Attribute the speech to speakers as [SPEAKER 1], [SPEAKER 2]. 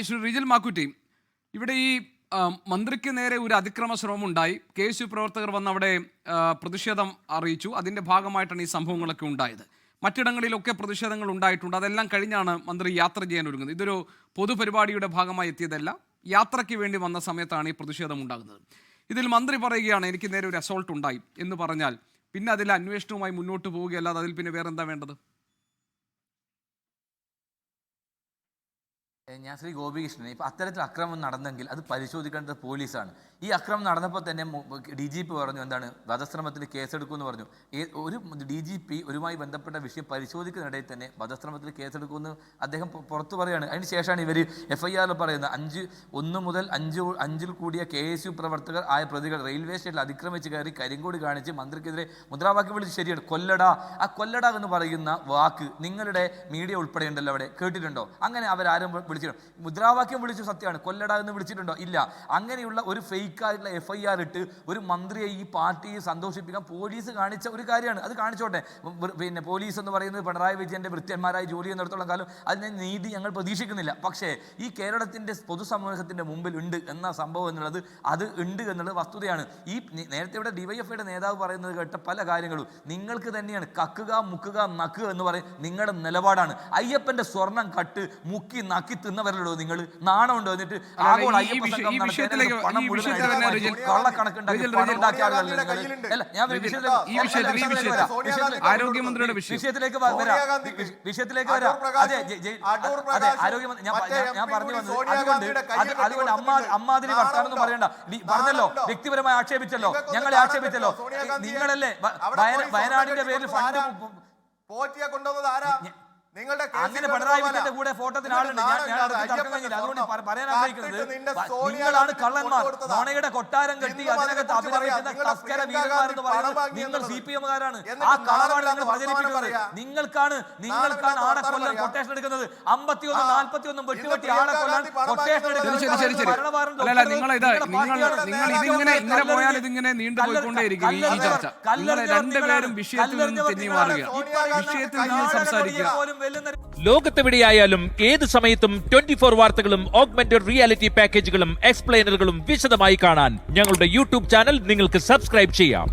[SPEAKER 1] ശ്രീ റിജിൽ മാക്കുറ്റി, ഇവിടെ ഈ മന്ത്രിക്ക് നേരെ ഒരു അതിക്രമ ശ്രമം ഉണ്ടായി. KSU പ്രവർത്തകർ വന്ന് അവിടെ പ്രതിഷേധം അറിയിച്ചു. അതിൻ്റെ ഭാഗമായിട്ടാണ് ഈ സംഭവങ്ങളൊക്കെ ഉണ്ടായത്. മറ്റിടങ്ങളിലൊക്കെ പ്രതിഷേധങ്ങൾ ഉണ്ടായിട്ടുണ്ട്. അതെല്ലാം കഴിഞ്ഞാണ് മന്ത്രി യാത്ര ചെയ്യാൻ ഒരുങ്ങുന്നത്. ഇതൊരു പൊതുപരിപാടിയുടെ ഭാഗമായി എത്തിയതല്ല, യാത്രയ്ക്ക് വേണ്ടി വന്ന സമയത്താണ് ഈ പ്രതിഷേധം ഉണ്ടാകുന്നത്. ഇതിൽ മന്ത്രി പറയുകയാണ് എനിക്ക് നേരെ ഒരു അസോൾട്ട് ഉണ്ടായി എന്ന് പറഞ്ഞാൽ പിന്നെ അതിൽ അന്വേഷണവുമായി മുന്നോട്ട് പോവുകയല്ലാതെ അതിൽ പിന്നെ വേറെന്താ വേണ്ടത്?
[SPEAKER 2] ഞാൻ ശ്രീ ഗോപികൃഷ്ണൻ, ഇപ്പോൾ അത്തരത്തിൽ അക്രമം നടന്നെങ്കിൽ അത് പരിശോധിക്കേണ്ടത് പോലീസാണ്. ഈ അക്രമം നടന്നപ്പോൾ തന്നെ DGP പറഞ്ഞു എന്താണ് വധശ്രമത്തിന് കേസെടുക്കുമെന്ന് പറഞ്ഞു. ഒരു DGP ഒരുമായി ബന്ധപ്പെട്ട വിഷയം പരിശോധിക്കുന്നതിനിടയിൽ തന്നെ വധശ്രമത്തിൽ കേസെടുക്കുമെന്ന് അദ്ദേഹം പുറത്തു പറയുകയാണ്. അതിന് ശേഷമാണ് ഇവർ FIR പറയുന്നത് 1 മുതൽ 5 കൂടിയ KSU പ്രവർത്തകർ ആയ പ്രതികൾ റെയിൽവേ സ്റ്റേഷനിൽ അതിക്രമിച്ച് കയറി കരിങ്കോട് കാണിച്ച് മന്ത്രിക്കെതിരെ മുദ്രാവാക്യം വിളിച്ച്. ശരിയാണ്, കൊല്ലടാ. ആ കൊല്ലടാ എന്ന് പറയുന്ന വാക്ക് നിങ്ങളുടെ മീഡിയ ഉൾപ്പെടെയുണ്ടല്ലോ, അവിടെ കേട്ടിട്ടുണ്ടോ? അങ്ങനെ അവരാരും മുദ്രാവാക്യം വിളിച്ചു, സത്യമാണ്. കൊല്ലട എന്ന് വിളിച്ചിട്ടുണ്ടോ? ഇല്ല. അങ്ങനെയുള്ള ഒരു ഫേക്കായിട്ടുള്ള FIR ഇട്ട് ഒരു മന്ത്രിയെ ഈ പാർട്ടിയെ സന്തോഷിപ്പിക്കാൻ പോലീസ് കാണിച്ച ഒരു കാര്യമാണ്. അത് കാണിച്ചോട്ടെ. പിന്നെ പോലീസ് എന്ന് പറയുന്നത് പിണറായി വിജയൻ്റെ വൃത്യന്മാരായി ജോലി ചെയ്യുന്നിടത്തോളം കാലം അതിന് നീതി ഞങ്ങൾ പ്രതീക്ഷിക്കുന്നില്ല. പക്ഷേ ഈ കേരളത്തിൻ്റെ പൊതുസമൂഹത്തിൻ്റെ മുമ്പിൽ ഉണ്ട് എന്ന സംഭവം എന്നുള്ളത് അത് ഉണ്ട് എന്നുള്ളത് വസ്തുതയാണ്. ഈ നേരത്തെ ഇവിടെ DYFIയുടെ നേതാവ് പറയുന്നത് കേട്ട പല കാര്യങ്ങളും നിങ്ങൾക്ക് തന്നെയാണ് കക്കുക, മുക്കുക, നക്കുക എന്ന് പറയും നിങ്ങളുടെ നിലപാടാണ്. അയ്യപ്പൻ്റെ സ്വർണം കട്ട് മുക്കി നക്കി തിന്നവരല്ലോ നിങ്ങൾ. നാണമുണ്ടോ? എന്നിട്ട് ആഗോള അയ്യപ്പ സംഘം
[SPEAKER 1] ആരോഗ്യമന്ത്രിയുടെ
[SPEAKER 2] വിഷയത്തിലേക്ക് വരാം. അതെ, ആരോഗ്യമന്ത്രി ഞാൻ പറഞ്ഞു വന്നത് അതുകൊണ്ട് അമ്മാതിരി വർത്താനം പറയണ്ട. പറഞ്ഞല്ലോ, വ്യക്തിപരമായി ആക്ഷേപിച്ചല്ലോ, ഞങ്ങളെ ആക്ഷേപിച്ചല്ലോ. നിങ്ങളല്ലേ വയനാടിന്റെ പേരിൽ ഫണ്ട്
[SPEAKER 3] കൊണ്ടുവന്നത് ആരാ?
[SPEAKER 2] അങ്ങനെ പിണറായി വിജയന്റെ കൂടെ ഫോട്ടോത്തിന് ആളുണ്ട്. അതുകൊണ്ട് പറയാൻ ആഗ്രഹിക്കുന്നത് നിങ്ങളാണ് കള്ളന്മാർ. നുണയുടെ കൊട്ടാരം കെട്ടി അതിനകത്ത് അഭിനയിക്കുന്ന തസ്കര വീരന്മാരെന്ന് പറയുന്നത് നിങ്ങൾ CPM-കാരാണ്. ആ കളവാണ് നിങ്ങൾ പ്രചരിപ്പിക്കുന്നത്. നിങ്ങൾക്കാണ് ആളെ കൊല്ലാൻ കൊട്ടേഷൻ എടുക്കുന്നത്. 51, 41 വെട്ടി ആളെ കൊല്ലാൻ കൊട്ടേഷൻ എടുക്കുന്നത്.
[SPEAKER 1] നിങ്ങൾ പോയാൽ ഇതിങ്ങനെ നീണ്ടുപോയിക്കൊണ്ടേയിരിക്കും ഈ ചർച്ച. രണ്ടുപേരും വിഷയത്തിൽ നിന്ന് തെന്നി മാറുക, വിഷയത്തിൽ നിന്ന് സംസാരിക്കുക.
[SPEAKER 4] ലോകത്തെവിടെയായാലും ഏത് സമയത്തും 24 വാർത്തകളും ഓഗ്മെന്റഡ് റിയാലിറ്റി പാക്കേജുകളും എക്സ്പ്ലെയിനറുകളും വിശദമായി കാണാൻ ഞങ്ങളുടെ YouTube ചാനൽ നിങ്ങൾക്ക് സബ്സ്ക്രൈബ് ചെയ്യാം.